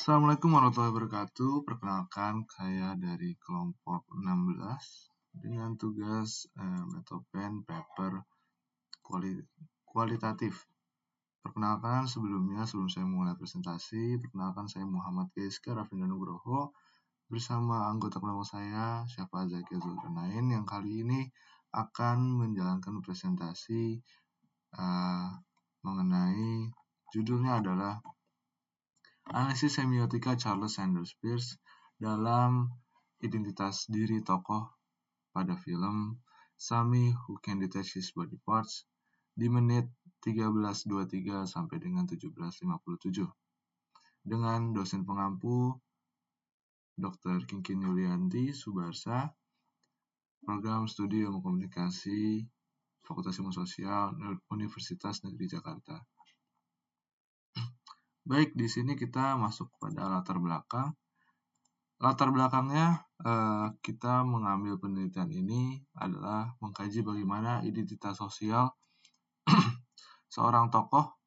Assalamualaikum warahmatullahi wabarakatuh. Perkenalkan, saya dari kelompok 16 dengan tugas metopen paper kualitatif. Perkenalkan sebelum saya mulai presentasi, perkenalkan saya Muhammad Geska Raffinda Nugroho bersama anggota kelompok saya, Syafa Zakia Zulkarnain, yang kali ini akan menjalankan presentasi mengenai judulnya adalah Analisis Semiotika Charles Sanders Peirce dalam identitas diri tokoh pada film Sami Who Can Detach His Body Parts di menit 13.23 sampai dengan 17.57 dengan dosen pengampu Dr. Kinkin Yulianti Subarsa, Program Studi Ilmu Komunikasi Fakultas Ilmu Sosial Universitas Negeri Jakarta. Baik, di sini kita masuk pada latar belakang. Latar belakangnya kita mengambil penelitian ini adalah mengkaji bagaimana identitas sosial seorang tokoh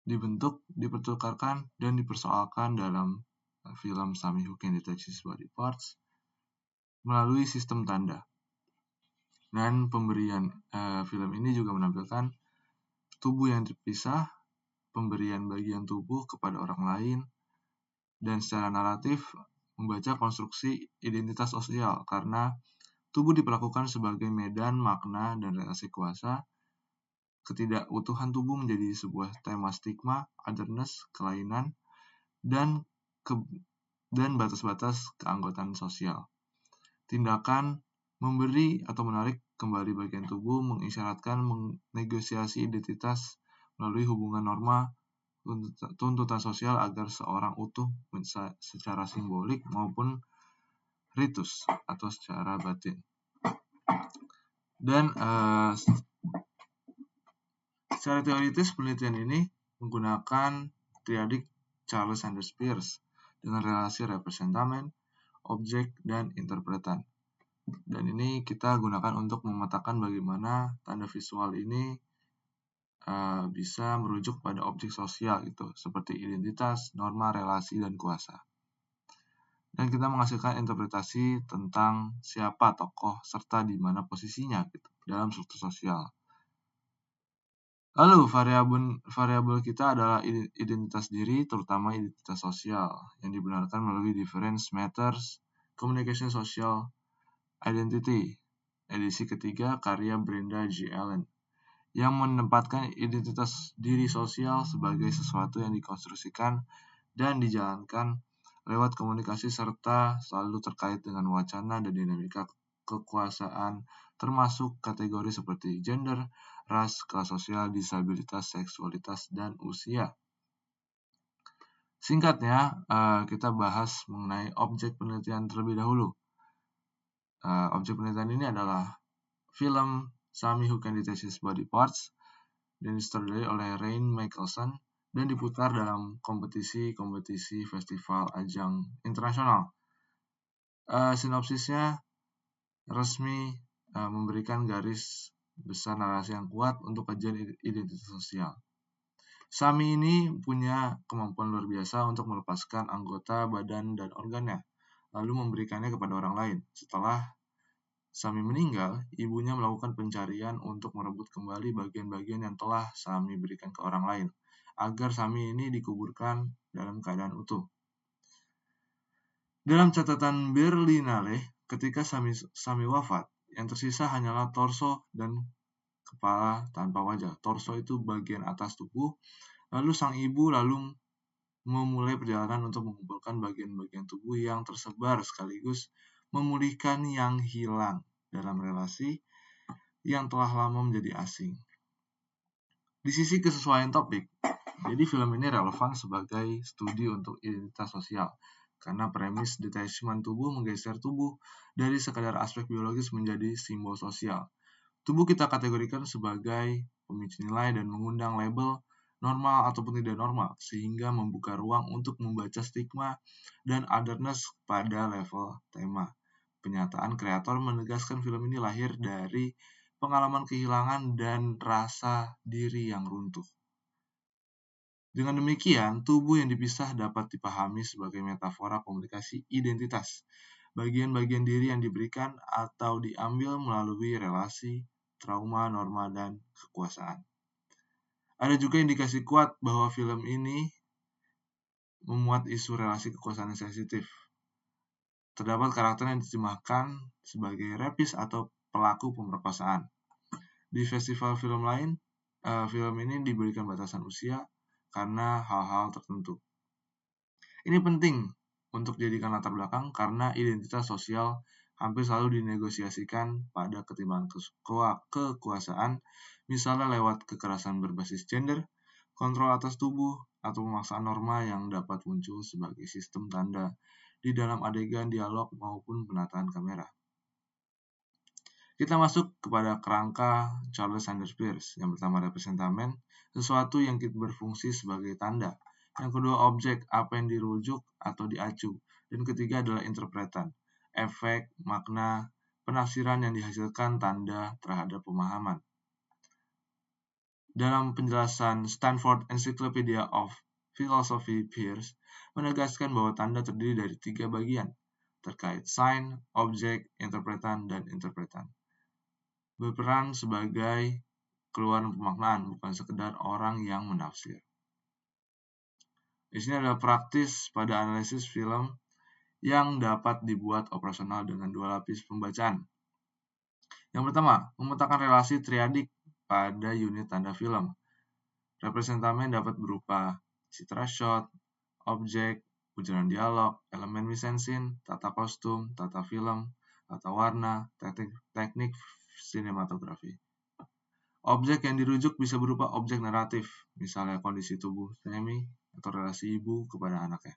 dibentuk, dipertukarkan, dan dipersoalkan dalam film Sami Who Can Detach His Body Parts melalui sistem tanda. Dan pemberian film ini juga menampilkan tubuh yang terpisah, pemberian bagian tubuh kepada orang lain, dan secara naratif membaca konstruksi identitas sosial karena tubuh diperlakukan sebagai medan makna dan relasi kuasa. Ketidakutuhan tubuh menjadi sebuah tema stigma, otherness, kelainan, dan batas-batas keanggotaan sosial. Tindakan memberi atau menarik kembali bagian tubuh mengisyaratkan menegosiasi identitas melalui hubungan norma tuntutan sosial agar seorang utuh secara simbolik maupun ritus atau secara batin. Dan secara teoritis penelitian ini menggunakan triadik Charles Sanders Peirce dengan relasi representamen, objek, dan interpretan. Dan ini kita gunakan untuk memetakan bagaimana tanda visual ini bisa merujuk pada objek sosial gitu, seperti identitas, norma, relasi, dan kuasa. Dan kita menghasilkan interpretasi tentang siapa tokoh serta di mana posisinya gitu dalam struktur sosial. Lalu variabel kita adalah identitas diri, terutama identitas sosial yang dibenarkan melalui Difference Matters Communication Social Identity, edisi ketiga karya Brenda J. Allen, yang menempatkan identitas diri sosial sebagai sesuatu yang dikonstruksikan dan dijalankan lewat komunikasi serta selalu terkait dengan wacana dan dinamika kekuasaan, termasuk kategori seperti gender, ras, kelas sosial, disabilitas, seksualitas, dan usia. Singkatnya, kita bahas mengenai objek penelitian terlebih dahulu. Objek penelitian ini adalah film Sami Who Can Detach His Body Parts dan disutradarai oleh Rain Michelson dan diputar dalam kompetisi festival ajang internasional. Sinopsisnya resmi memberikan garis besar narasi yang kuat untuk kajian identitas sosial. Sami ini punya kemampuan luar biasa untuk melepaskan anggota badan dan organnya, lalu memberikannya kepada orang lain. Setelah Sami meninggal, ibunya melakukan pencarian untuk merebut kembali bagian-bagian yang telah Sami berikan ke orang lain, agar Sami ini dikuburkan dalam keadaan utuh. Dalam catatan Berlinale, ketika Sami wafat, yang tersisa hanyalah torso dan kepala tanpa wajah. Torso itu bagian atas tubuh, lalu sang ibu memulai perjalanan untuk mengumpulkan bagian-bagian tubuh yang tersebar sekaligus memulihkan yang hilang dalam relasi yang telah lama menjadi asing. Di sisi kesesuaian topik, jadi film ini relevan sebagai studi untuk identitas sosial karena premis detachment tubuh menggeser tubuh dari sekadar aspek biologis menjadi simbol sosial. Tubuh kita kategorikan sebagai pemicu nilai dan mengundang label normal ataupun tidak normal, sehingga membuka ruang untuk membaca stigma dan otherness pada level tema. Penyataan kreator menegaskan film ini lahir dari pengalaman kehilangan dan rasa diri yang runtuh. Dengan demikian, tubuh yang dipisah dapat dipahami sebagai metafora komunikasi identitas, bagian-bagian diri yang diberikan atau diambil melalui relasi, trauma, norma, dan kekuasaan. Ada juga indikasi kuat bahwa film ini memuat isu relasi kekuasaan yang sensitif. Terdapat karakter yang diterjemahkan sebagai rapis atau pelaku pemerkosaan. Di festival film lain, film ini diberikan batasan usia karena hal-hal tertentu. Ini penting untuk dijadikan latar belakang karena identitas sosial hampir selalu dinegosiasikan pada ketimbangan kekuasaan, misalnya lewat kekerasan berbasis gender, kontrol atas tubuh, atau pemaksaan norma yang dapat muncul sebagai sistem tanda di dalam adegan dialog maupun penataan kamera. Kita masuk kepada kerangka Charles Sanders Peirce. Yang pertama representamen, sesuatu yang berfungsi sebagai tanda. Yang kedua objek, apa yang dirujuk atau diacu. Dan ketiga adalah interpretan, efek, makna, penafsiran yang dihasilkan tanda terhadap pemahaman. Dalam penjelasan Stanford Encyclopedia of Philosophy, Peirce menegaskan bahwa tanda terdiri dari 3 bagian, terkait sign, objek, interpretan, dan interpretan. Berperan sebagai keluaran pemaknaan, bukan sekedar orang yang menafsir. Di sini adalah praktis pada analisis film yang dapat dibuat operasional dengan 2 lapis pembacaan. Yang pertama, memetakan relasi triadik pada unit tanda film. Representamen dapat berupa citra shot, objek, ujaran dialog, elemen mise-en-scene, tata kostum, tata film, tata warna, teknik sinematografi. Objek yang dirujuk bisa berupa objek naratif, misalnya kondisi tubuh Tammy atau relasi ibu kepada anaknya,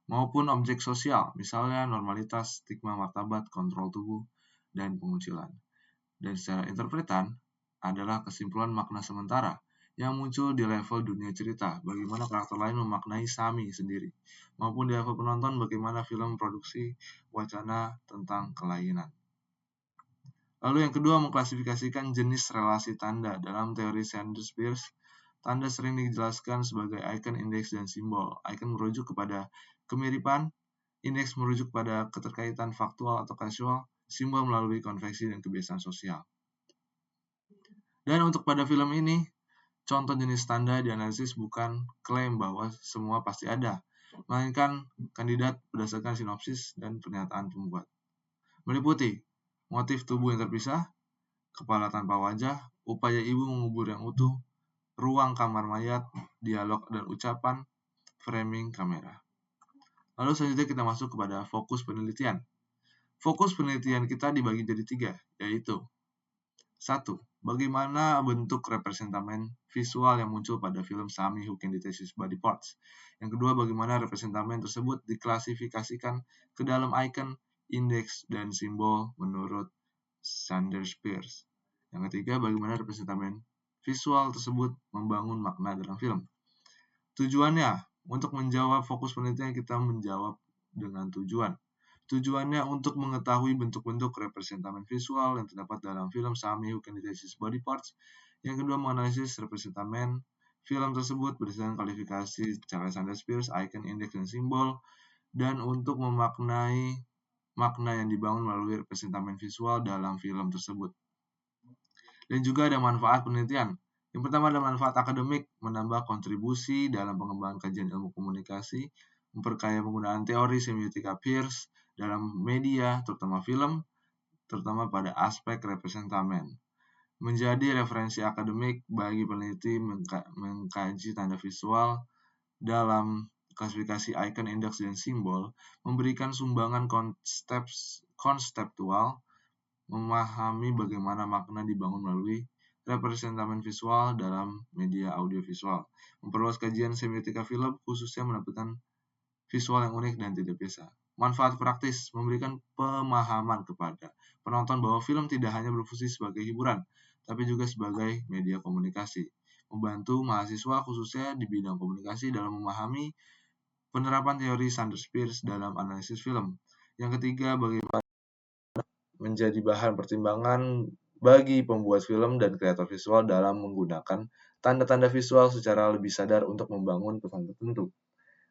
maupun objek sosial, misalnya normalitas, stigma martabat, kontrol tubuh, dan pengucilan. Dan secara interpretan adalah kesimpulan makna sementara yang muncul di level dunia cerita, bagaimana karakter lain memaknai Sami sendiri, maupun di level penonton bagaimana film produksi wacana tentang kelainan. Lalu yang kedua, mengklasifikasikan jenis relasi tanda. Dalam teori Sanders Peirce, tanda sering dijelaskan sebagai icon, indeks, dan simbol. Icon merujuk kepada kemiripan, indeks merujuk pada keterkaitan faktual atau kasual, simbol melalui konvensi dan kebiasaan sosial. Dan untuk pada film ini, contoh jenis tanda dianalisis bukan klaim bahwa semua pasti ada, melainkan kandidat berdasarkan sinopsis dan pernyataan pembuat. Meliputi motif tubuh yang terpisah, kepala tanpa wajah, upaya ibu mengubur yang utuh, ruang kamar mayat, dialog dan ucapan, framing kamera. Lalu selanjutnya kita masuk kepada fokus penelitian. Fokus penelitian kita dibagi jadi 3, yaitu 1. Bagaimana bentuk representamen visual yang muncul pada film Sami Who Can Detect His Body Parts. Yang kedua, bagaimana representamen tersebut diklasifikasikan ke dalam icon, indeks, dan simbol menurut Sanders Peirce. Yang ketiga, bagaimana representamen visual tersebut membangun makna dalam film. Tujuannya, untuk menjawab fokus penelitian kita menjawab dengan tujuan. Tujuannya untuk mengetahui bentuk-bentuk representamen visual yang terdapat dalam film Sami Who Can Detect His Body Parts. Yang kedua, menganalisis representamen film tersebut berdasarkan kualifikasi Charles Sanders Peirce, icon, indeks, dan simbol. Dan untuk memaknai makna yang dibangun melalui representamen visual dalam film tersebut. Dan juga ada manfaat penelitian. Yang pertama ada manfaat akademik, menambah kontribusi dalam pengembangan kajian ilmu komunikasi, memperkaya penggunaan teori semiotika Peirce dalam media, terutama film, terutama pada aspek representamen. Menjadi referensi akademik bagi peneliti mengkaji tanda visual dalam klasifikasi icon, indeks, dan simbol, memberikan sumbangan konseptual, memahami bagaimana makna dibangun melalui representamen visual dalam media audiovisual, memperluas kajian semiotika film, khususnya menampilkan visual yang unik dan tidak biasa. Manfaat praktis, memberikan pemahaman kepada penonton bahwa film tidak hanya berfungsi sebagai hiburan, tapi juga sebagai media komunikasi. Membantu mahasiswa khususnya di bidang komunikasi dalam memahami penerapan teori Sanders Peirce dalam analisis film. Yang ketiga, bagaimana menjadi bahan pertimbangan bagi pembuat film dan kreator visual dalam menggunakan tanda-tanda visual secara lebih sadar untuk membangun pesan tertentu,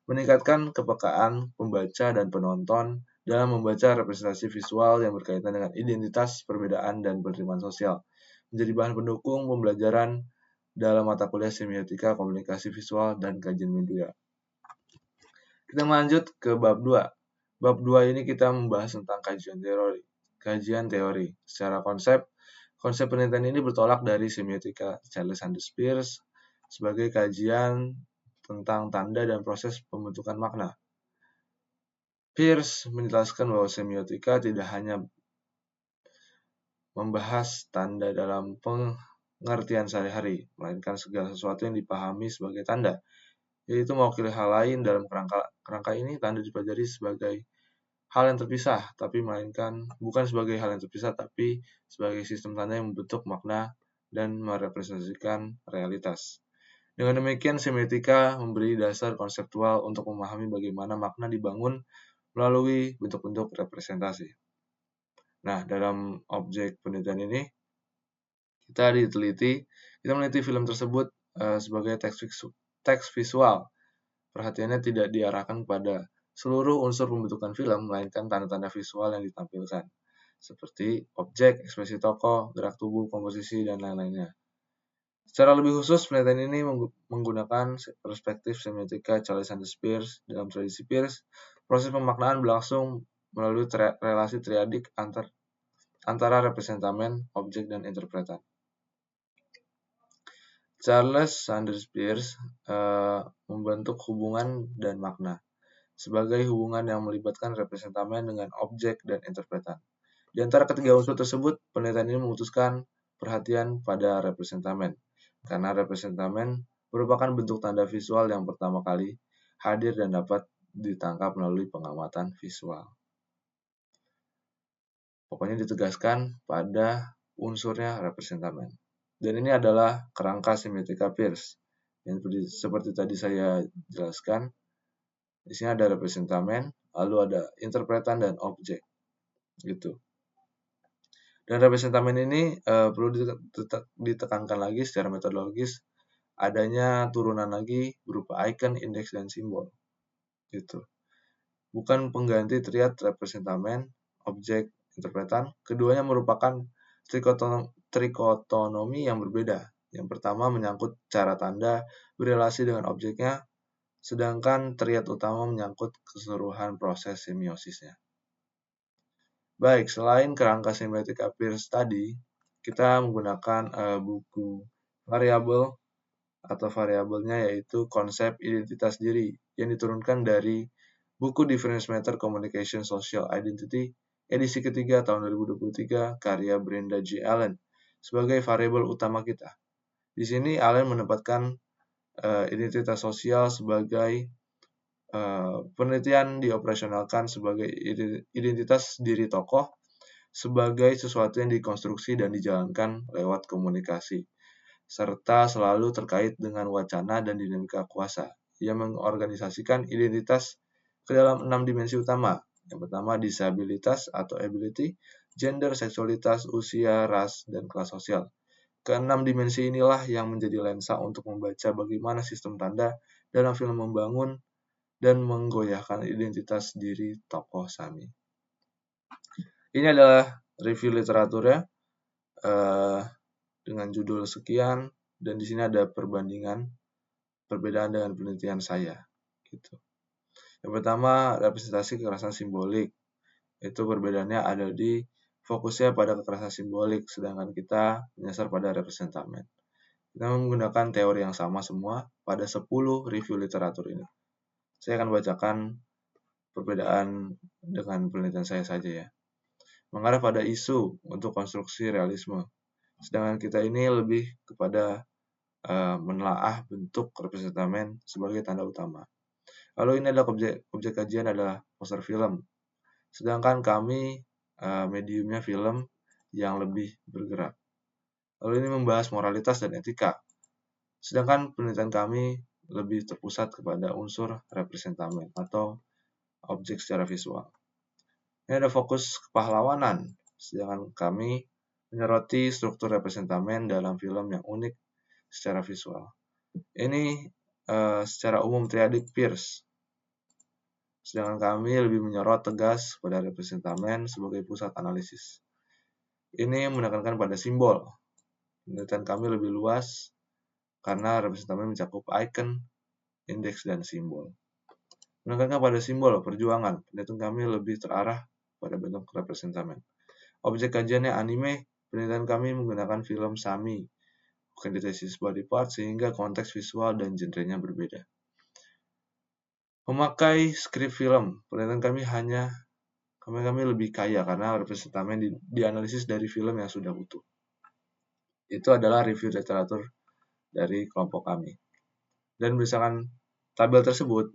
meningkatkan kepekaan pembaca dan penonton dalam membaca representasi visual yang berkaitan dengan identitas, perbedaan, dan penerimaan sosial, menjadi bahan pendukung pembelajaran dalam mata kuliah semiotika, komunikasi visual, dan kajian media. Kita lanjut ke bab 2. Bab 2 ini kita membahas tentang kajian teori. Secara konsep penelitian ini bertolak dari semiotika Charles Sanders Peirce sebagai kajian tentang tanda dan proses pembentukan makna. Peirce menjelaskan bahwa semiotika tidak hanya membahas tanda dalam pengertian sehari-hari, melainkan segala sesuatu yang dipahami sebagai tanda, yaitu mewakili hal lain. Dalam kerangka ini, tanda dipelajari sebagai hal yang terpisah, bukan sebagai hal yang terpisah, tapi sebagai sistem tanda yang membentuk makna dan merepresentasikan realitas. Dengan demikian, semiotika memberi dasar konseptual untuk memahami bagaimana makna dibangun melalui bentuk-bentuk representasi. Nah, dalam objek penelitian ini, kita meneliti film tersebut sebagai teks visual. Perhatiannya tidak diarahkan pada seluruh unsur pembentukan film, melainkan tanda-tanda visual yang ditampilkan, seperti objek, ekspresi tokoh, gerak tubuh, komposisi, dan lain-lainnya. Secara lebih khusus, penelitian ini menggunakan perspektif semiotika Charles Sanders Peirce. Dalam tradisi Peirce, proses pemaknaan berlangsung melalui relasi triadik antara representamen, objek, dan interpretan. Charles Sanders Peirce membentuk hubungan dan makna sebagai hubungan yang melibatkan representamen dengan objek dan interpretan. Di antara ketiga unsur tersebut, penelitian ini memutuskan perhatian pada representamen, karena representamen merupakan bentuk tanda visual yang pertama kali hadir dan dapat ditangkap melalui pengamatan visual. Pokoknya ditegaskan pada unsurnya representamen. Dan ini adalah kerangka semiotika Peirce. Yang seperti tadi saya jelaskan, di sini ada representamen, lalu ada interpretan dan objek, gitu. Dan representamen ini perlu ditekankan lagi secara metodologis, adanya turunan lagi berupa icon, indeks, dan simbol, gitu. Bukan pengganti triad representamen, objek, interpretan. Keduanya merupakan trikotonomi yang berbeda. Yang pertama menyangkut cara tanda berrelasi dengan objeknya, sedangkan triad utama menyangkut keseluruhan proses semiosisnya. Baik, selain kerangka semiotika Peirce tadi, kita menggunakan buku variabel atau variabelnya yaitu konsep identitas diri yang diturunkan dari buku Difference Matter Communication Social Identity edisi ketiga tahun 2023 karya Brenda J. Allen sebagai variabel utama kita. Di sini Allen menempatkan identitas sosial sebagai penelitian dioperasionalkan sebagai identitas diri tokoh sebagai sesuatu yang dikonstruksi dan dijalankan lewat komunikasi, serta selalu terkait dengan wacana dan dinamika kuasa yang mengorganisasikan identitas ke dalam 6 dimensi utama. Yang pertama, disabilitas atau ability, gender, seksualitas, usia, ras, dan kelas sosial. Keenam dimensi inilah yang menjadi lensa untuk membaca bagaimana sistem tanda dalam film membangun dan menggoyahkan identitas diri tokoh Sami. Ini adalah review literaturnya dengan judul sekian, dan di sini ada perbandaan dengan penelitian saya. Gitu. Yang pertama, representasi kekerasan simbolik. Itu perbedaannya ada di fokusnya pada kekerasan simbolik, sedangkan kita menyasar pada representamen. Kita menggunakan teori yang sama semua pada 10 review literatur ini. Saya akan bacakan perbedaan dengan penelitian saya saja ya. Mengarah pada isu untuk konstruksi realisme. Sedangkan kita ini lebih kepada menelaah bentuk representamen sebagai tanda utama. Lalu ini adalah objek kajian adalah poster film. Sedangkan kami mediumnya film yang lebih bergerak. Lalu ini membahas moralitas dan etika. Sedangkan penelitian kami lebih terpusat kepada unsur representamen atau objek secara visual. Ini ada fokus kepahlawanan. Sedangkan kami menyoroti struktur representamen dalam film yang unik secara visual. Ini secara umum triadik Peirce. Sedangkan kami lebih menyorot tegas pada representamen sebagai pusat analisis. Ini menekankan pada simbol. Penelitian kami lebih luas karena representamen mencakup icon, indeks, dan simbol. Menekankan pada simbol perjuangan, penelitian kami lebih terarah pada bentuk representamen. Objek kajiannya anime, penelitian kami menggunakan film Sami, bukan ditesis body part, sehingga konteks visual dan genrenya berbeda. Memakai skrip film, penelitian kami lebih kaya karena representamen dianalisis dari film yang sudah utuh. Itu adalah review literatur dari kelompok kami. Dan berdasarkan tabel tersebut,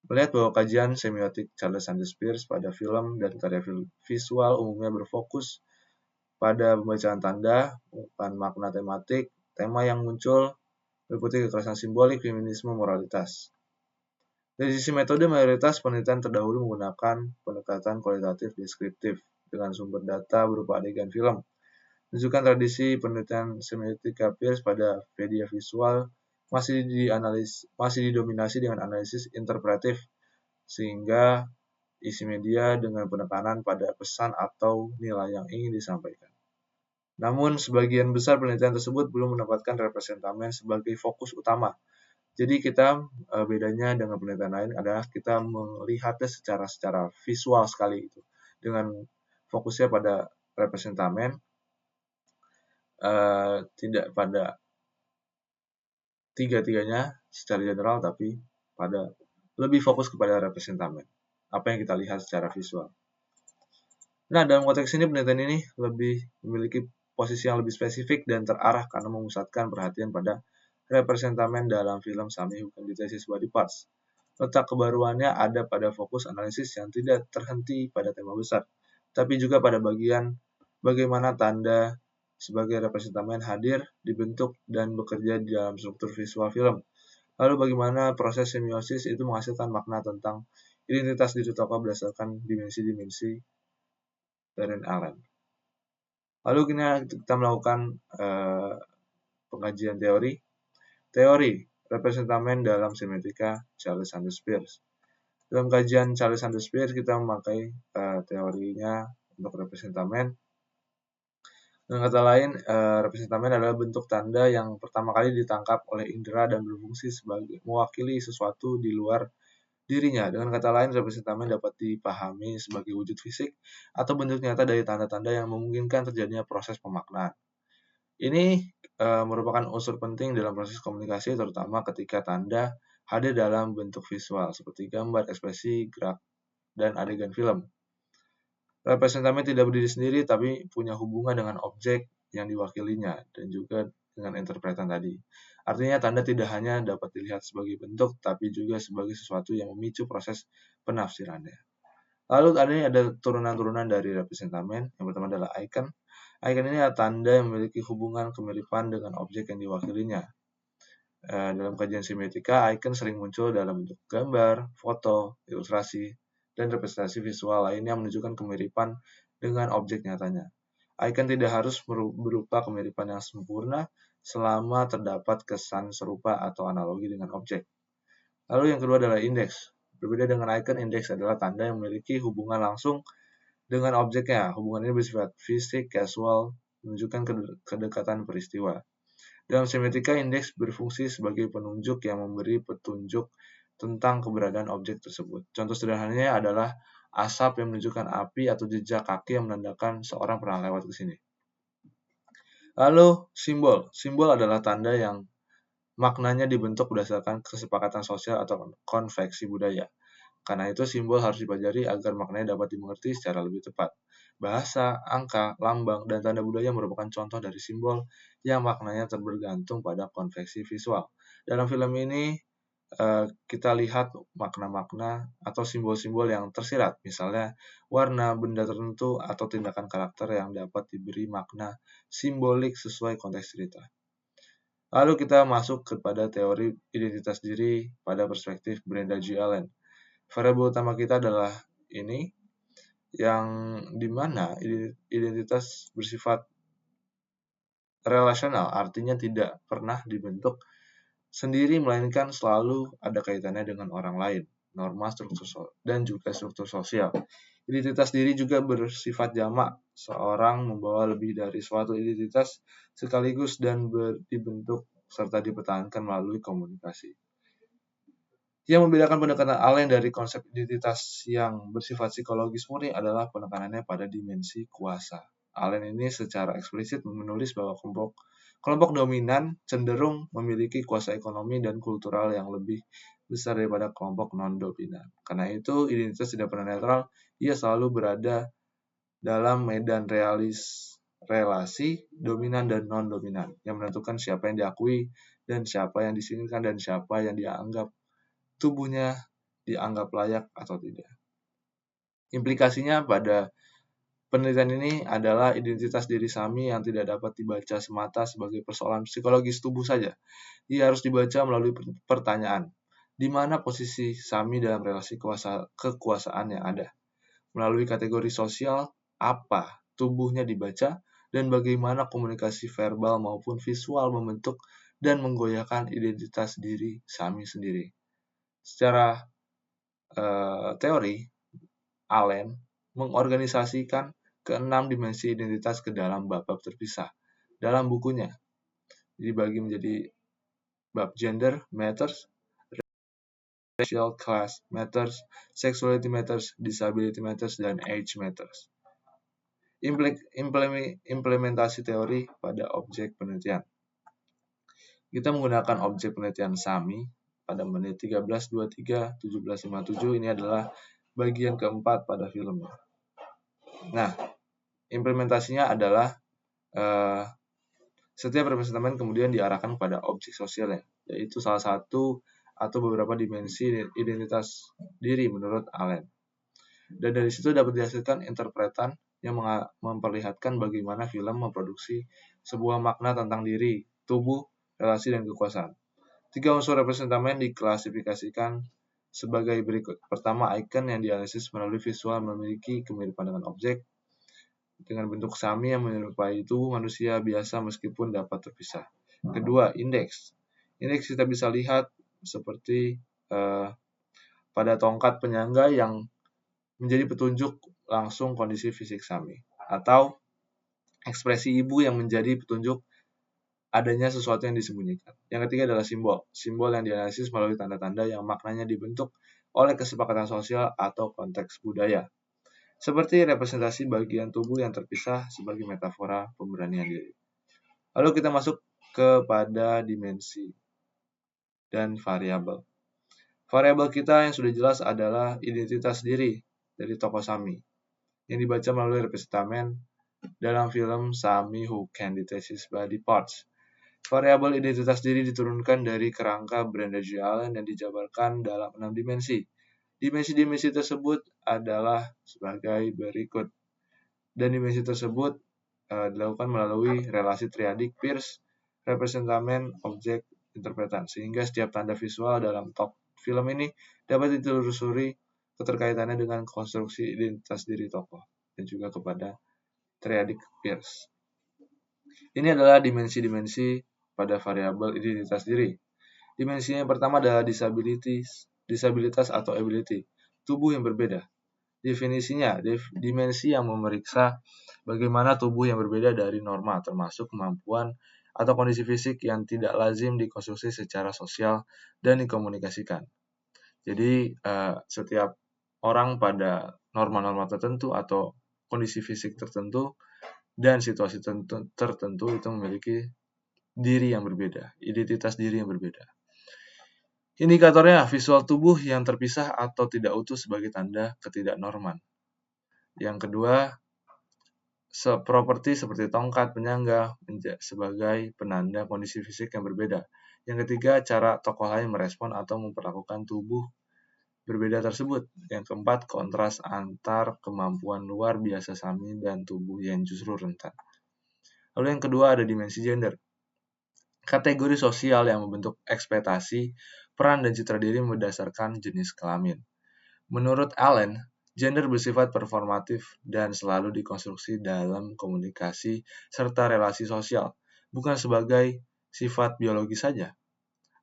melihat bahwa kajian semiotik Charles Sanders Peirce pada film dan karya visual umumnya berfokus pada pembacaan tanda, bukan makna tematik, tema yang muncul meliputi kekerasan simbolik, feminisme, moralitas. Dari sisi metode, mayoritas penelitian terdahulu menggunakan pendekatan kualitatif deskriptif dengan sumber data berupa adegan film. Menunjukkan tradisi penelitian semiotika Peirce pada media visual masih didominasi dengan analisis interpretif, sehingga isi media dengan penekanan pada pesan atau nilai yang ingin disampaikan. Namun, sebagian besar penelitian tersebut belum mendapatkan representamen sebagai fokus utama. Jadi kita bedanya dengan penelitian lain adalah kita melihatnya secara visual sekali itu, dengan fokusnya pada representamen, tidak pada tiga-tiganya secara general, tapi pada lebih fokus kepada representamen, apa yang kita lihat secara visual. Nah, dalam konteks ini penelitian ini lebih memiliki posisi yang lebih spesifik dan terarah karena memusatkan perhatian pada representamen dalam film Sami, bukan ditesis body parts. Letak kebaruannya ada pada fokus analisis yang tidak terhenti pada tema besar, tapi juga pada bagian bagaimana tanda sebagai representamen hadir, dibentuk, dan bekerja di dalam struktur visual film. Lalu bagaimana proses semiosis itu menghasilkan makna tentang identitas diri tokoh berdasarkan dimensi-dimensi Darren Allen. Lalu kita melakukan pengkajian teori. Teori representamen dalam semiotika Charles Sanders Peirce. Dalam kajian Charles Sanders Peirce kita memakai teorinya untuk representamen. Dengan kata lain, representamen adalah bentuk tanda yang pertama kali ditangkap oleh indera dan berfungsi sebagai mewakili sesuatu di luar dirinya. Dengan kata lain, representamen dapat dipahami sebagai wujud fisik atau bentuk nyata dari tanda-tanda yang memungkinkan terjadinya proses pemaknaan. Ini merupakan unsur penting dalam proses komunikasi, terutama ketika tanda hadir dalam bentuk visual, seperti gambar, ekspresi, gerak, dan adegan film. Representamen tidak berdiri sendiri, tapi punya hubungan dengan objek yang diwakilinya, dan juga dengan interpretan tadi. Artinya tanda tidak hanya dapat dilihat sebagai bentuk, tapi juga sebagai sesuatu yang memicu proses penafsirannya. Lalu ada turunan-turunan dari representamen. Yang pertama adalah icon. Icon ini adalah tanda yang memiliki hubungan kemiripan dengan objek yang diwakilinya. Dalam kajian semiotika, icon sering muncul dalam bentuk gambar, foto, ilustrasi, dan representasi visual lainnya menunjukkan kemiripan dengan objek nyatanya. Icon tidak harus berupa kemiripan yang sempurna selama terdapat kesan serupa atau analogi dengan objek. Lalu yang kedua adalah indeks. Berbeda dengan icon, indeks adalah tanda yang memiliki hubungan langsung dengan objeknya. Hubungan ini bersifat fisik, casual, menunjukkan kedekatan peristiwa. Dalam semiotika, indeks berfungsi sebagai penunjuk yang memberi petunjuk tentang keberadaan objek tersebut. Contoh sederhananya adalah asap yang menunjukkan api atau jejak kaki yang menandakan seorang pernah lewat ke sini. Lalu simbol. Simbol adalah tanda yang maknanya dibentuk berdasarkan kesepakatan sosial atau konveksi budaya. Karena itu simbol harus dipelajari agar maknanya dapat dimengerti secara lebih tepat. Bahasa, angka, lambang, dan tanda budaya merupakan contoh dari simbol yang maknanya bergantung pada konveksi visual. Dalam film ini kita lihat makna-makna atau simbol-simbol yang tersirat, misalnya warna, benda tertentu, atau tindakan karakter yang dapat diberi makna simbolik sesuai konteks cerita. Lalu kita masuk kepada teori identitas diri pada perspektif Brenda G. Allen. Variabel utama kita adalah ini, yang dimana identitas bersifat relasional artinya tidak pernah dibentuk sendiri melainkan selalu ada kaitannya dengan orang lain, norma struktur dan juga struktur sosial. Identitas diri juga bersifat jamak, seorang membawa lebih dari suatu identitas sekaligus dan dibentuk serta dipertahankan melalui komunikasi. Yang membedakan pendekatan Allen dari konsep identitas yang bersifat psikologis murni adalah penekanannya pada dimensi kuasa. Allen ini secara eksplisit menulis bahwa kelompok dominan cenderung memiliki kuasa ekonomi dan kultural yang lebih besar daripada kelompok non-dominan. Karena itu, identitas tidak pernah netral, ia selalu berada dalam medan relasi dominan dan non-dominan, yang menentukan siapa yang diakui dan siapa yang disingkirkan dan siapa yang dianggap tubuhnya dianggap layak atau tidak. Implikasinya pada penelitian ini adalah identitas diri Sami yang tidak dapat dibaca semata sebagai persoalan psikologis tubuh saja. Ia harus dibaca melalui pertanyaan, di mana posisi Sami dalam relasi kekuasaan yang ada. Melalui kategori sosial, apa tubuhnya dibaca, dan bagaimana komunikasi verbal maupun visual membentuk dan menggoyahkan identitas diri Sami sendiri. Secara teori, Allen mengorganisasikan keenam dimensi identitas ke dalam bab-bab terpisah. Dalam bukunya, dibagi menjadi bab gender matters, racial class matters, sexuality matters, disability matters, dan age matters. Implementasi teori pada objek penelitian. Kita menggunakan objek penelitian Sami pada menit 13.23, 17.57. Ini adalah bagian keempat pada filmnya. Nah, implementasinya adalah setiap representamen kemudian diarahkan pada objek sosialnya, yaitu salah satu atau beberapa dimensi identitas diri menurut Allen. Dan dari situ dapat dihasilkan interpretan yang memperlihatkan bagaimana film memproduksi sebuah makna tentang diri, tubuh, relasi, dan kekuasaan. 3 unsur representamen diklasifikasikan sebagai berikut. Pertama, icon yang dianalisis melalui visual memiliki kemiripan dengan objek dengan bentuk Sami yang menyerupai tubuh manusia biasa meskipun dapat terpisah. Kedua, indeks. Indeks kita bisa lihat seperti pada tongkat penyangga yang menjadi petunjuk langsung kondisi fisik Sami, atau ekspresi ibu yang menjadi petunjuk adanya sesuatu yang disembunyikan. Yang ketiga adalah simbol. Simbol yang dianalisis melalui tanda-tanda yang maknanya dibentuk oleh kesepakatan sosial atau konteks budaya. Seperti representasi bagian tubuh yang terpisah sebagai metafora pemberanian diri. Lalu kita masuk kepada dimensi dan variabel. Variabel kita yang sudah jelas adalah identitas diri dari tokoh Sami yang dibaca melalui representamen dalam film Sami Who Can Detach His Body Parts. Variabel identitas diri diturunkan dari kerangka Brenda J. Allen dan dijabarkan dalam 6 dimensi. Dimensi-dimensi tersebut adalah sebagai berikut. Dan dimensi tersebut dilakukan melalui relasi triadik Peirce, representamen, objek, interpretan. Sehingga setiap tanda visual dalam film ini dapat ditelusuri keterkaitannya dengan konstruksi identitas diri tokoh dan juga kepada triadik Peirce. Ini adalah dimensi-dimensi pada variabel identitas diri. Dimensi yang pertama adalah disabilitas atau ability, tubuh yang berbeda. Definisinya, dimensi yang memeriksa bagaimana tubuh yang berbeda dari norma, termasuk kemampuan atau kondisi fisik yang tidak lazim dikonstruksi secara sosial dan dikomunikasikan. Jadi, setiap orang pada norma-norma tertentu atau kondisi fisik tertentu dan situasi tertentu itu memiliki diri yang berbeda, identitas diri yang berbeda. Indikatornya visual tubuh yang terpisah atau tidak utuh sebagai tanda ketidaknorman. Yang kedua, properti seperti tongkat penyangga sebagai penanda kondisi fisik yang berbeda. Yang ketiga, cara tokoh lain merespon atau memperlakukan tubuh berbeda tersebut. Yang keempat, kontras antar kemampuan luar biasa Sami dan tubuh yang justru rentan. Lalu yang kedua ada dimensi gender. Kategori sosial yang membentuk ekspektasi, peran, dan citra diri berdasarkan jenis kelamin. Menurut Allen, gender bersifat performatif dan selalu dikonstruksi dalam komunikasi serta relasi sosial. bukan sebagai sifat biologi saja.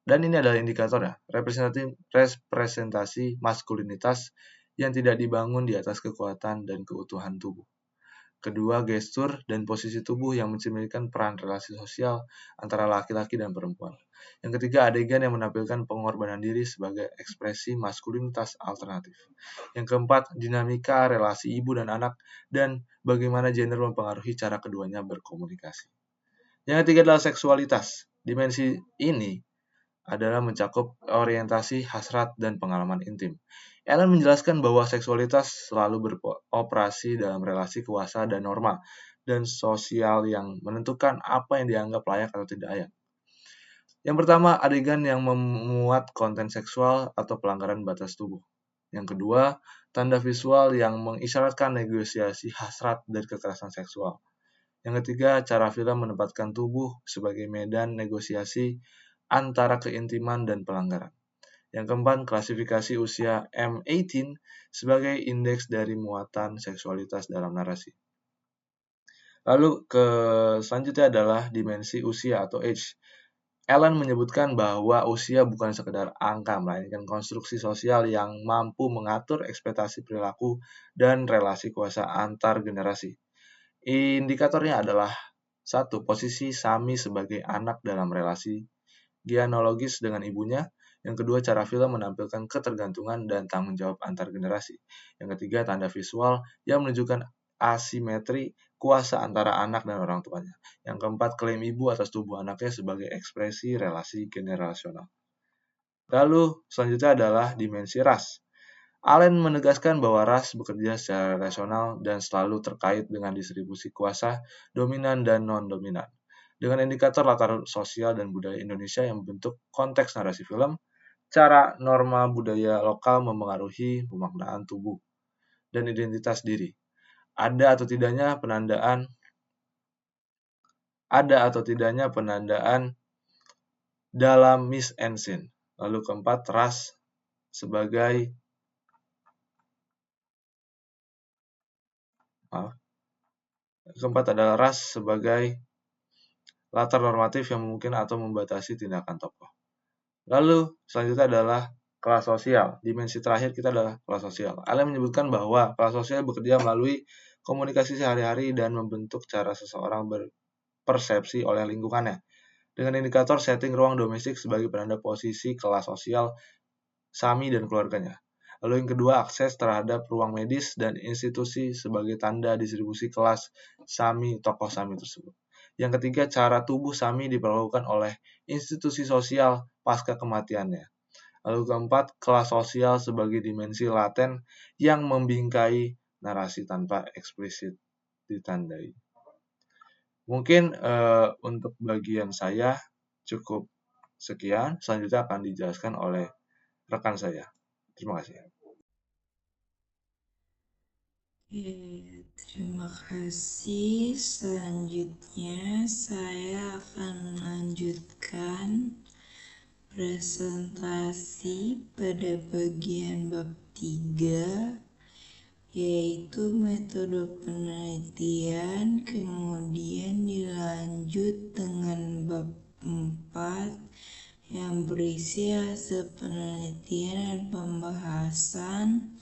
Dan ini adalah indikatornya, representasi maskulinitas yang tidak dibangun di atas kekuatan dan keutuhan tubuh. Kedua, gestur dan posisi tubuh yang mencerminkan peran relasi sosial antara laki-laki dan perempuan. Yang ketiga, adegan yang menampilkan pengorbanan diri sebagai ekspresi maskulinitas alternatif. Yang keempat, dinamika relasi ibu dan anak dan bagaimana gender mempengaruhi cara keduanya berkomunikasi. Yang ketiga adalah seksualitas. Dimensi ini adalah mencakup orientasi, hasrat, dan pengalaman intim. Ellen menjelaskan bahwa seksualitas selalu beroperasi dalam relasi kuasa dan norma dan sosial yang menentukan apa yang dianggap layak atau tidak layak. Yang pertama, adegan yang memuat konten seksual atau pelanggaran batas tubuh. Yang kedua, tanda visual yang mengisyaratkan negosiasi hasrat dan kekerasan seksual. Yang ketiga, cara film menempatkan tubuh sebagai medan negosiasi antara keintiman dan pelanggaran. Yang keempat, klasifikasi usia M18 sebagai indeks dari muatan seksualitas dalam narasi. Lalu selanjutnya adalah dimensi usia atau age. Ellen menyebutkan bahwa usia bukan sekedar angka, melainkan konstruksi sosial yang mampu mengatur ekspektasi perilaku dan relasi kuasa antar generasi. Indikatornya adalah 1. Posisi Sami sebagai anak dalam relasi genealogis dengan ibunya. Yang kedua, cara film menampilkan ketergantungan dan tanggung jawab antar generasi. Yang ketiga, tanda visual yang menunjukkan asimetri kuasa antara anak dan orang tuanya. Yang keempat, klaim ibu atas tubuh anaknya sebagai ekspresi relasi generasional. Lalu, selanjutnya adalah dimensi ras. Allen menegaskan bahwa ras bekerja secara rasional dan selalu terkait dengan distribusi kuasa, dominan dan non-dominan. Dengan indikator latar sosial dan budaya Indonesia yang membentuk konteks narasi film, cara norma budaya lokal mempengaruhi pemaknaan tubuh dan identitas diri. Ada atau tidaknya penandaan dalam mise en scène. Lalu keempat, ras sebagai keempat adalah ras sebagai latar normatif yang mungkin atau membatasi tindakan tokoh. Lalu selanjutnya adalah kelas sosial. Dimensi terakhir kita adalah kelas sosial. Allen menyebutkan bahwa kelas sosial bekerja melalui komunikasi sehari-hari dan membentuk cara seseorang berpersepsi oleh lingkungannya. Dengan indikator setting ruang domestik sebagai penanda posisi kelas sosial Sami dan keluarganya. Lalu yang kedua, akses terhadap ruang medis dan institusi sebagai tanda distribusi kelas Sami, tokoh Sami tersebut. Yang ketiga, cara tubuh Sami diperlakukan oleh institusi sosial pasca kematiannya. Lalu keempat, kelas sosial sebagai dimensi laten yang membingkai narasi tanpa eksplisit ditandai. Mungkin untuk bagian saya cukup sekian, selanjutnya akan dijelaskan oleh rekan saya. Terima kasih. Terima kasih. Selanjutnya saya akan melanjutkan presentasi pada bagian bab 3, yaitu metode penelitian, kemudian dilanjut dengan bab 4 yang berisi hasil penelitian dan pembahasan,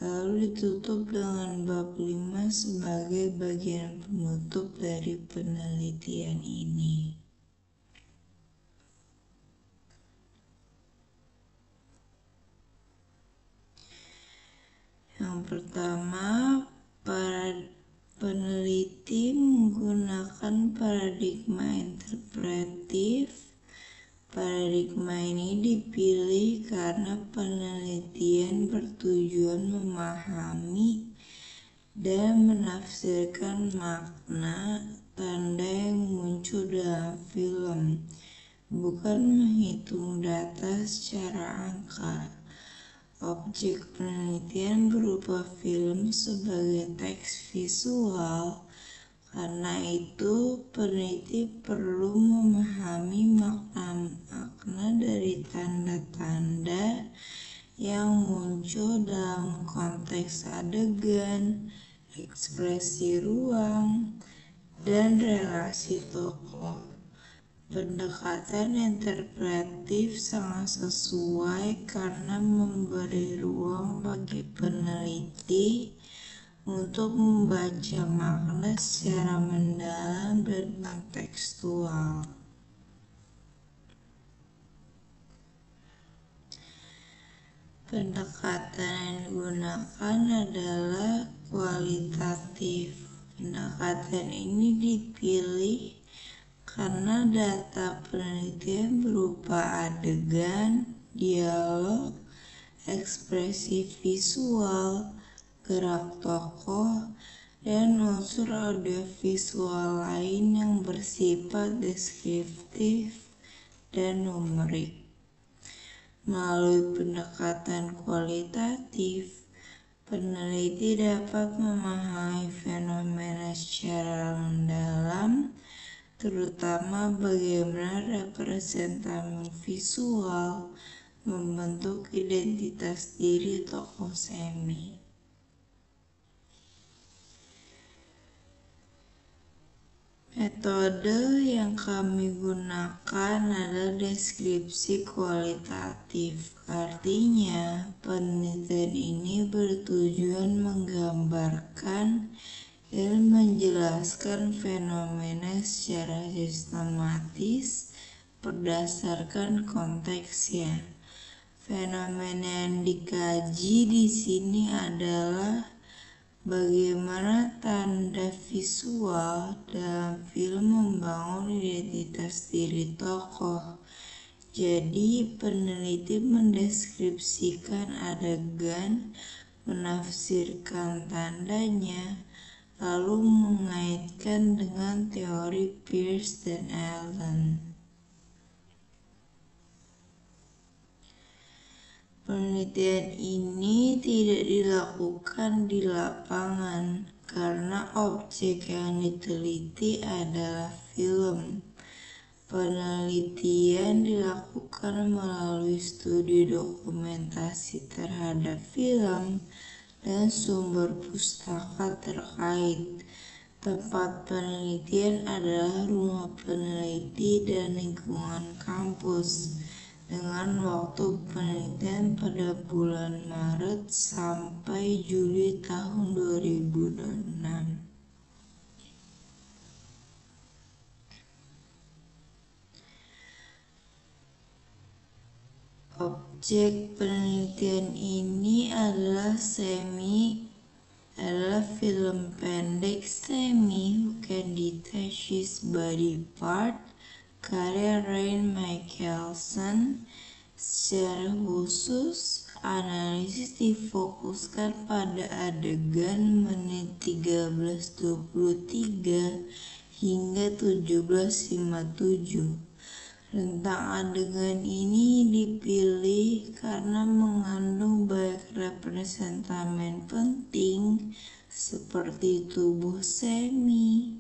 lalu ditutup dengan bab 5 sebagai bagian penutup dari penelitian ini. Yang pertama, para peneliti menggunakan paradigma interpretif. Paradigma ini dipilih karena penelitian bertujuan memahami dan menafsirkan makna tanda yang muncul dalam film, bukan menghitung data secara angka. Objek penelitian berupa film sebagai teks visual. Karena itu, peneliti perlu memahami makna dari tanda-tanda yang muncul dalam konteks adegan, ekspresi ruang, dan relasi tokoh. Pendekatan interpretif sangat sesuai karena memberi ruang bagi peneliti untuk membaca makna secara mendalam dan kontekstual. Pendekatan yang digunakan adalah kualitatif. Pendekatan ini dipilih karena data penelitian berupa adegan, dialog, ekspresi visual, gerak tokoh, dan unsur audiovisual lain yang bersifat deskriptif dan numerik. Melalui pendekatan kualitatif, peneliti dapat memahami fenomena secara mendalam, terutama bagaimana representasi visual membentuk identitas diri tokoh semi. Metode yang kami gunakan adalah deskripsi kualitatif. Artinya, penelitian ini bertujuan menggambarkan dan menjelaskan fenomena secara sistematis berdasarkan konteksnya. Fenomena yang dikaji di sini adalah bagaimana tanda visual dalam film membangun identitas diri tokoh. Jadi, peneliti mendeskripsikan adegan, menafsirkan tandanya, lalu mengaitkan dengan teori Peirce dan Allen. Penelitian ini tidak dilakukan di lapangan karena objek yang diteliti adalah film. Penelitian dilakukan melalui studi dokumentasi terhadap film dan sumber pustaka terkait. Tempat penelitian adalah rumah peneliti dan lingkungan kampus, dengan waktu penelitian pada bulan Maret sampai Juli tahun 2006. Objek penelitian ini adalah film pendek semi Who Can Detach His Body Part karya Ryan Michelson. Secara khusus, analisis difokuskan pada adegan menit 13:23 hingga 17:57. Rentang adegan ini dipilih karena mengandung banyak representasi penting seperti tubuh semi,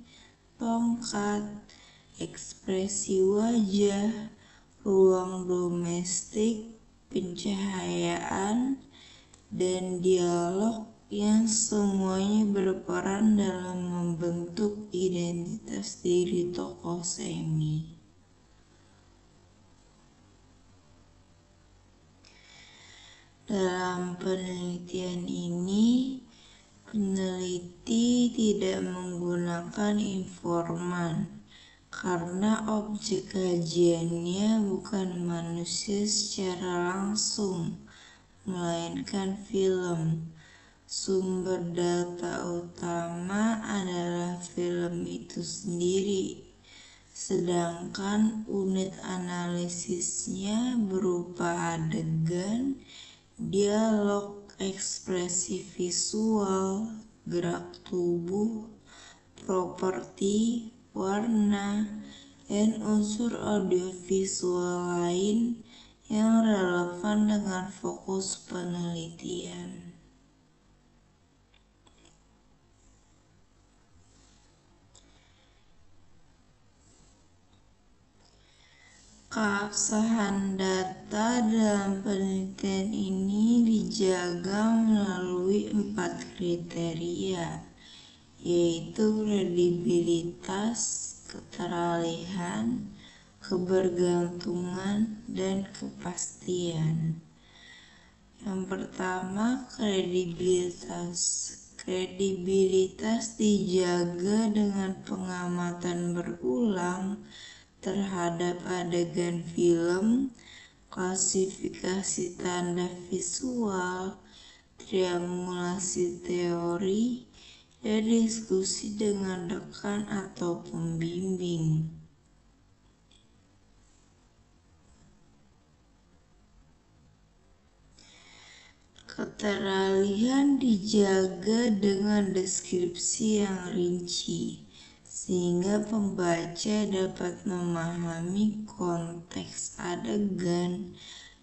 tongkat, ekspresi wajah, ruang domestik, pencahayaan, dan dialog yang semuanya berperan dalam membentuk identitas diri tokoh semi. Dalam penelitian ini, peneliti tidak menggunakan informan karena objek kajiannya bukan manusia secara langsung, melainkan film. Sumber data utama adalah film itu sendiri, sedangkan unit analisisnya berupa adegan, dialog, ekspresi visual, gerak tubuh, properti, warna, dan unsur audiovisual lain yang relevan dengan fokus penelitian. Keabsahan data dalam penelitian ini dijaga melalui 4 kriteria. yaitu kredibilitas, keteralihan, kebergantungan, dan kepastian. Yang pertama, kredibilitas. Kredibilitas dijaga dengan pengamatan berulang terhadap adegan film, klasifikasi tanda visual, triangulasi teori, dan diskusi dengan rekan atau pembimbing. Keteralihan dijaga dengan deskripsi yang rinci, sehingga pembaca dapat memahami konteks adegan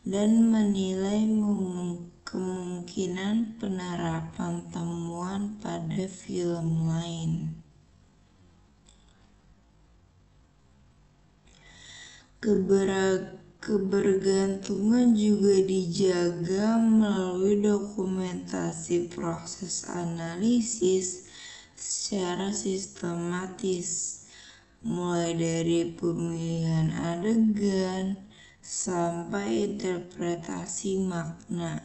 dan menilai kemungkinan penerapan temuan pada film lain. Kebergantungan juga dijaga melalui dokumentasi proses analisis secara sistematis, mulai dari pemilihan adegan sampai interpretasi makna.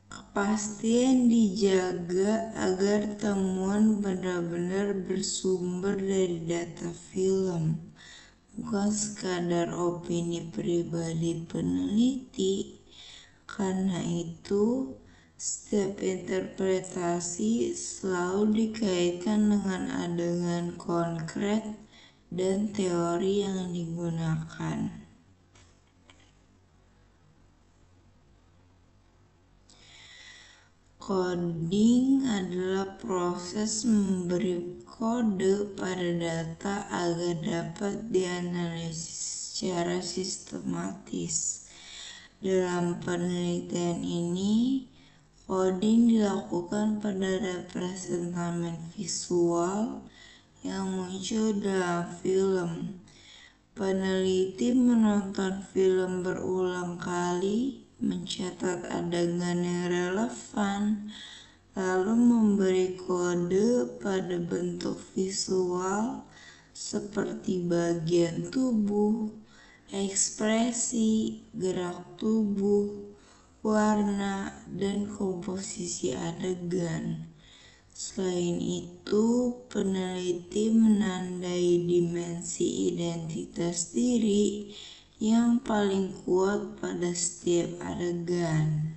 Kepastian dijaga agar temuan benar-benar bersumber dari data film, bukan sekadar opini pribadi peneliti. Karena itu, setiap interpretasi selalu dikaitkan dengan adegan konkret dan teori yang digunakan. Coding adalah proses memberi kode pada data agar dapat dianalisis secara sistematis. Dalam penelitian ini, coding dilakukan pada representamen visual yang muncul dalam film. Peneliti menonton film berulang kali, mencatat adegan yang relevan, lalu memberi kode pada bentuk visual seperti bagian tubuh, ekspresi, gerak tubuh, warna, dan komposisi adegan. Selain itu, peneliti menandai dimensi identitas diri yang paling kuat pada setiap adegan.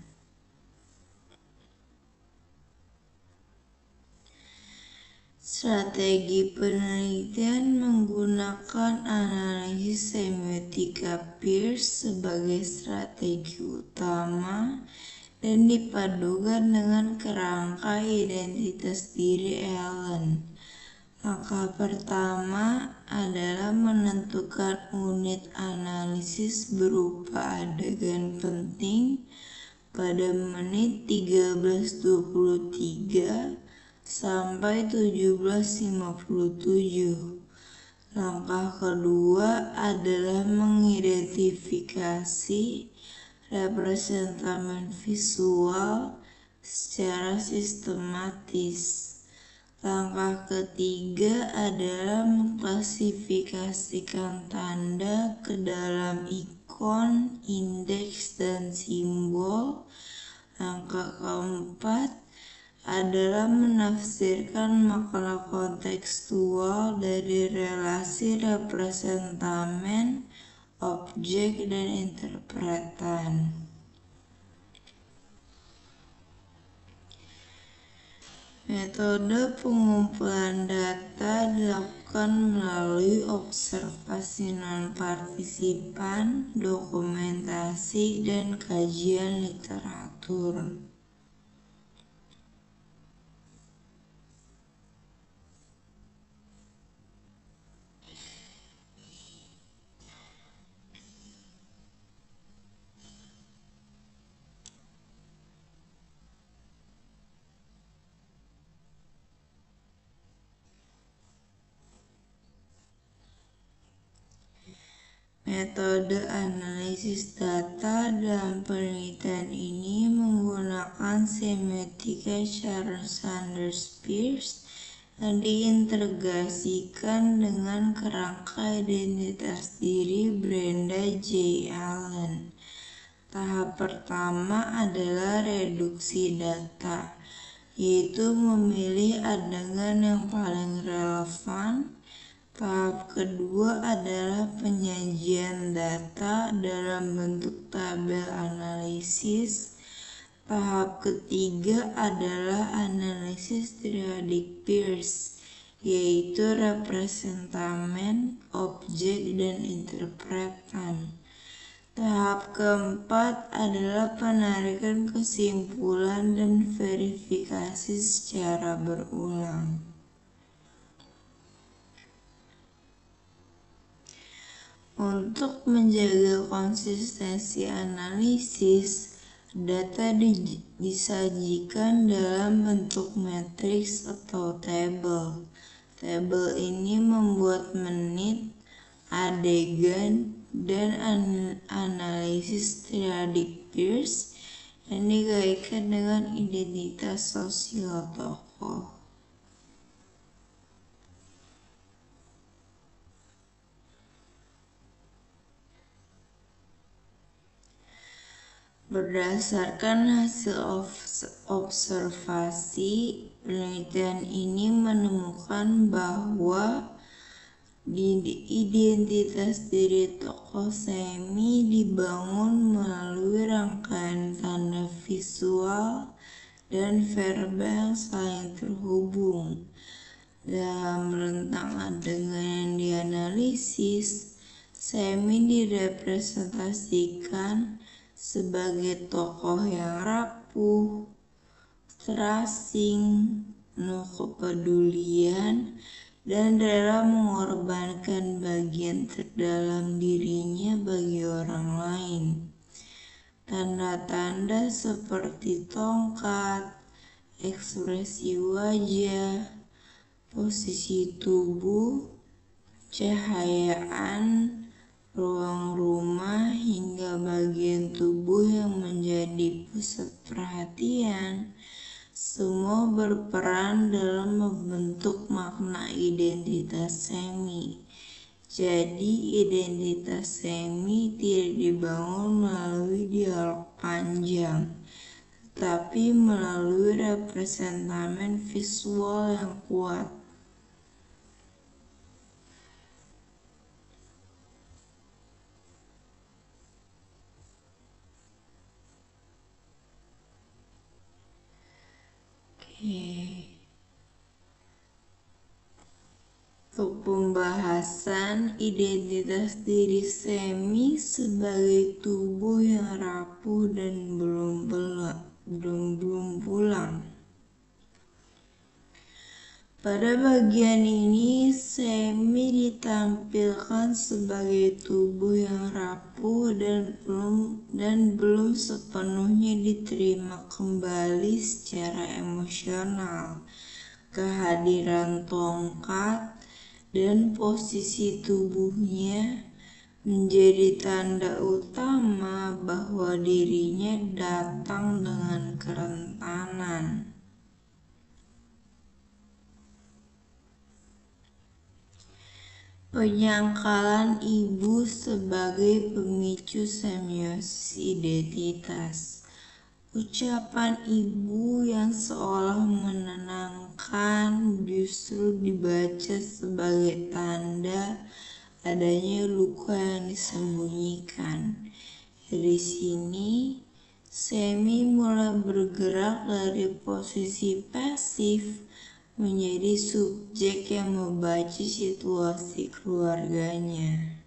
Strategi penelitian menggunakan analisis semiotika Peirce sebagai strategi utama dan dipadukan dengan kerangka identitas diri Allen. Langkah pertama adalah menentukan unit analisis berupa adegan penting pada menit 13.23 sampai 17.57. Langkah kedua adalah mengidentifikasi representamen visual secara sistematis. Langkah ketiga adalah mengklasifikasikan tanda ke dalam ikon, indeks, dan simbol. Langkah keempat adalah menafsirkan makna kontekstual dari relasi representamen, objek, dan interpretan. Metode pengumpulan data dilakukan melalui observasi non-partisipan, dokumentasi, dan kajian literatur. Metode analisis data dalam penelitian ini menggunakan semiotika Charles-Sanders-Peirce yang diintegrasikan dengan kerangka identitas diri Brenda J. Allen. Tahap pertama adalah reduksi data, yaitu memilih adegan yang paling relevan. Tahap kedua adalah penyajian data dalam bentuk tabel analisis. Tahap ketiga adalah analisis triadik Peirce, yaitu representamen, objek, dan interpretan. Tahap keempat adalah penarikan kesimpulan dan verifikasi secara berulang. Untuk menjaga konsistensi analisis, data disajikan dalam bentuk matriks atau tabel. Tabel ini membuat menit, adegan, dan analisis triadik Peirce yang dikaitkan dengan identitas sosial tokoh. Berdasarkan hasil observasi, penelitian ini menemukan bahwa identitas diri tokoh semi dibangun melalui rangkaian tanda visual dan verbal yang saling terhubung. Dalam rentang adegan yang dianalisis, semi direpresentasikan sebagai tokoh yang rapuh, terasing, penuh kepedulian, dan rela mengorbankan bagian terdalam dirinya bagi orang lain. Tanda-tanda seperti tongkat, ekspresi wajah, posisi tubuh, cahayaan, ruang rumah, hingga bagian tubuh yang menjadi pusat perhatian, semua berperan dalam membentuk makna identitas semi. Jadi, identitas semi tidak dibangun melalui dialog panjang, tetapi melalui representamen visual yang kuat. Untuk pembahasan identitas diri semi sebagai tubuh yang rapuh dan belum pulang. Pada bagian ini, semi ditampilkan sebagai tubuh yang rapuh dan belum sepenuhnya diterima kembali secara emosional. Kehadiran tongkat dan posisi tubuhnya menjadi tanda utama bahwa dirinya datang dengan kerentanan. Penyangkalan ibu sebagai pemicu semiosis identitas. Ucapan ibu yang seolah menenangkan justru dibaca sebagai tanda adanya luka yang disembunyikan. Dari sini, semi mulai bergerak dari posisi pasif menjadi subjek yang membaca situasi keluarganya.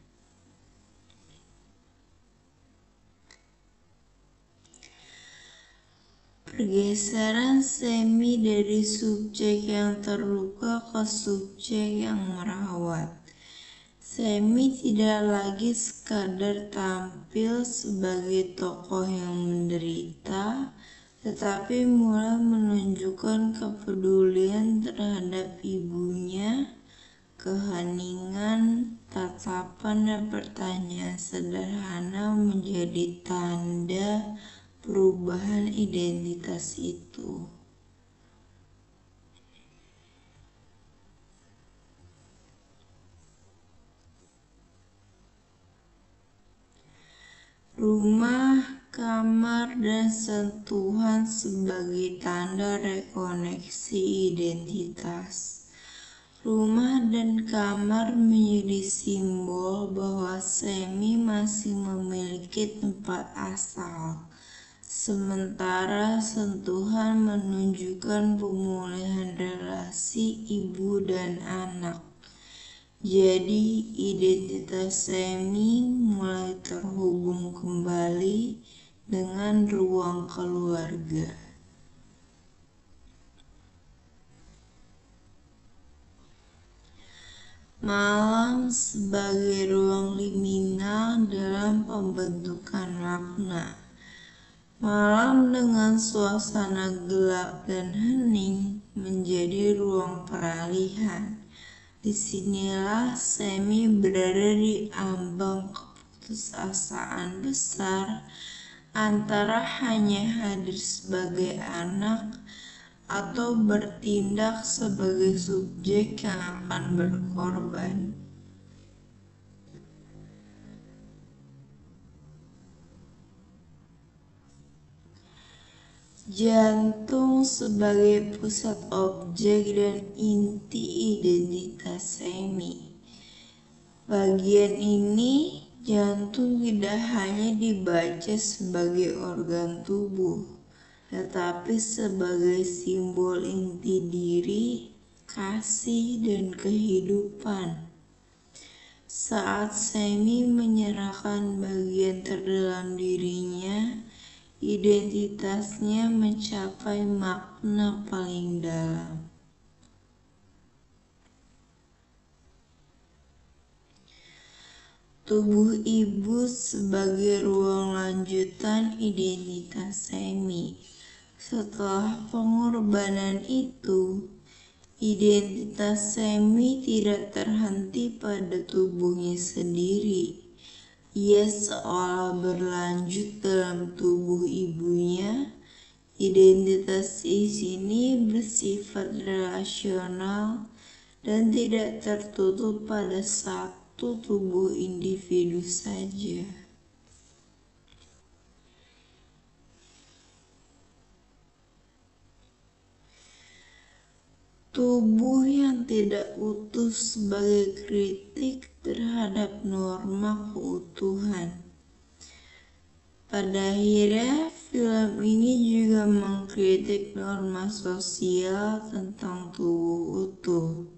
Pergeseran semi dari subjek yang terluka ke subjek yang merawat. Semi tidak lagi sekadar tampil sebagai tokoh yang menderita, tetapi mulai menunjukkan kepedulian terhadap ibunya, keheningan, tatapan, dan pertanyaan sederhana menjadi tanda perubahan identitas itu. Rumah, kamar, dan sentuhan sebagai tanda rekoneksi identitas. Rumah dan kamar menjadi simbol bahwa Semi masih memiliki tempat asal, sementara sentuhan menunjukkan pemulihan relasi ibu dan anak. Jadi, identitas Semi mulai terhubung kembali dengan ruang keluarga. Malam sebagai ruang liminal dalam pembentukan makna. Malam dengan suasana gelap dan hening menjadi ruang peralihan. Disinilah Semi berada di ambang keputusasaan besar antara hanya hadir sebagai anak atau bertindak sebagai subjek yang akan berkorban. Jantung sebagai pusat objek dan inti identitas Semi. Bagian ini, jantung tidak hanya dibaca sebagai organ tubuh, tetapi sebagai simbol inti diri, kasih, dan kehidupan. Saat Semi menyerahkan bagian terdalam dirinya, identitasnya mencapai makna paling dalam. Tubuh ibu sebagai ruang lanjutan identitas Semi. Setelah pengorbanan itu, identitas Semi tidak terhenti pada tubuhnya sendiri. Ia seolah berlanjut dalam tubuh ibunya. Identitas di sini bersifat relasional dan tidak tertutup pada satu tubuh individu saja. Tubuh yang tidak utuh sebagai kritik terhadap norma keutuhan. Pada akhirnya, film ini juga mengkritik norma sosial tentang tubuh utuh.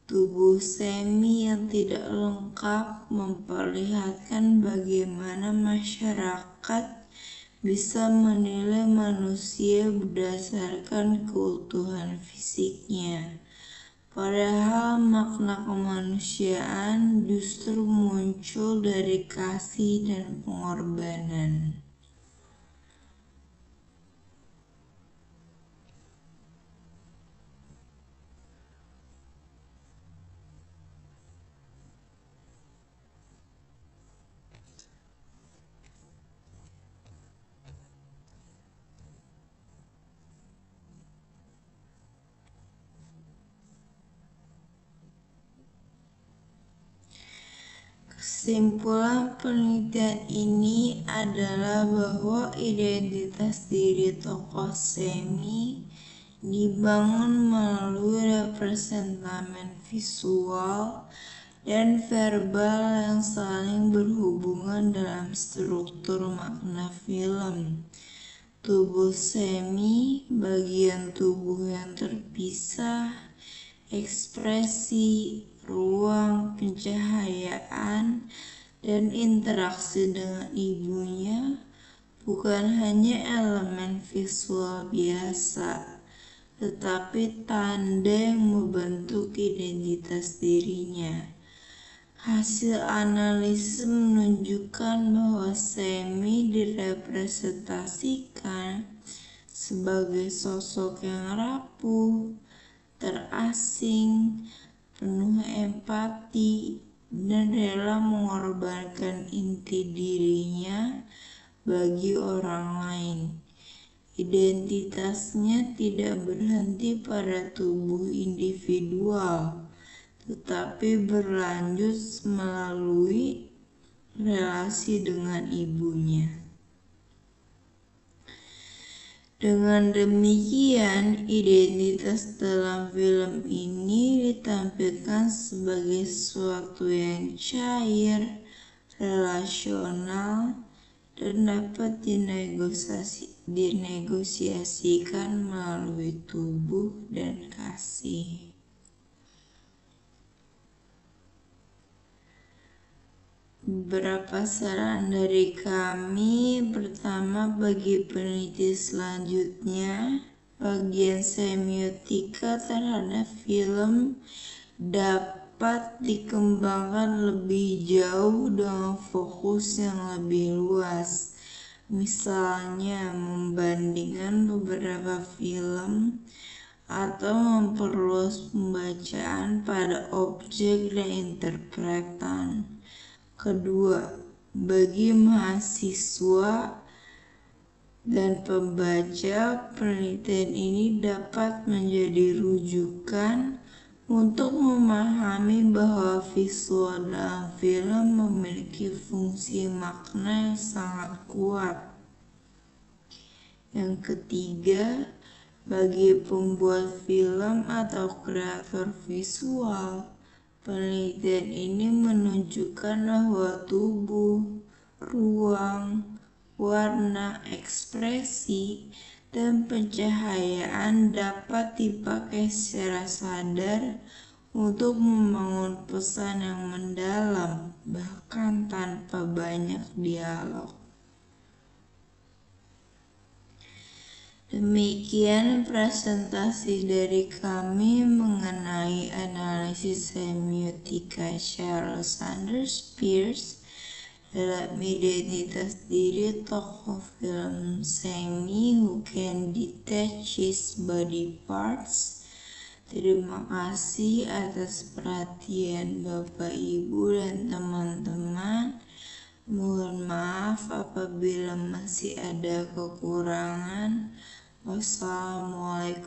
Tubuh Semi yang tidak lengkap memperlihatkan bagaimana masyarakat bisa menilai manusia berdasarkan keutuhan fisiknya. Padahal makna kemanusiaan justru muncul dari kasih dan pengorbanan. Kesimpulan penelitian ini adalah bahwa identitas diri tokoh Semi dibangun melalui representamen visual dan verbal yang saling berhubungan dalam struktur makna film. Tubuh Semi, bagian tubuh yang terpisah, ekspresi, ruang, pencahayaan, dan interaksi dengan ibunya bukan hanya elemen visual biasa, tetapi tanda yang membentuk identitas dirinya. Hasil analisis menunjukkan bahwa Semi direpresentasikan sebagai sosok yang rapuh, terasing, penuh empati, dan rela mengorbankan inti dirinya bagi orang lain. Identitasnya tidak berhenti pada tubuh individual, tetapi berlanjut melalui relasi dengan ibunya. Dengan demikian, identitas dalam film ini ditampilkan sebagai sesuatu yang cair, relasional, dan dapat dinegosiasikan melalui tubuh dan kasih. Beberapa saran dari kami. Pertama, bagi peneliti selanjutnya, bagian semiotika terhadap film dapat dikembangkan lebih jauh dengan fokus yang lebih luas. Misalnya, membandingkan beberapa film atau memperluas pembacaan pada objek dan interpretan. Kedua, bagi mahasiswa dan pembaca, penelitian ini dapat menjadi rujukan untuk memahami bahwa visual dalam film memiliki fungsi makna yang sangat kuat. Yang ketiga, bagi pembuat film atau kreator visual, penelitian ini menunjukkan bahwa tubuh, ruang, warna, ekspresi, dan pencahayaan dapat dipakai secara sadar untuk membangun pesan yang mendalam, bahkan tanpa banyak dialog. Demikian presentasi dari kami mengenai analisis semiotika Charles Sanders Peirce dalam identitas diri tokoh film Sammy Who Can Detach His Body Parts. Terima kasih atas perhatian Bapak, Ibu, dan teman-teman. Mohon maaf apabila masih ada kekurangan. Wassalamualaikum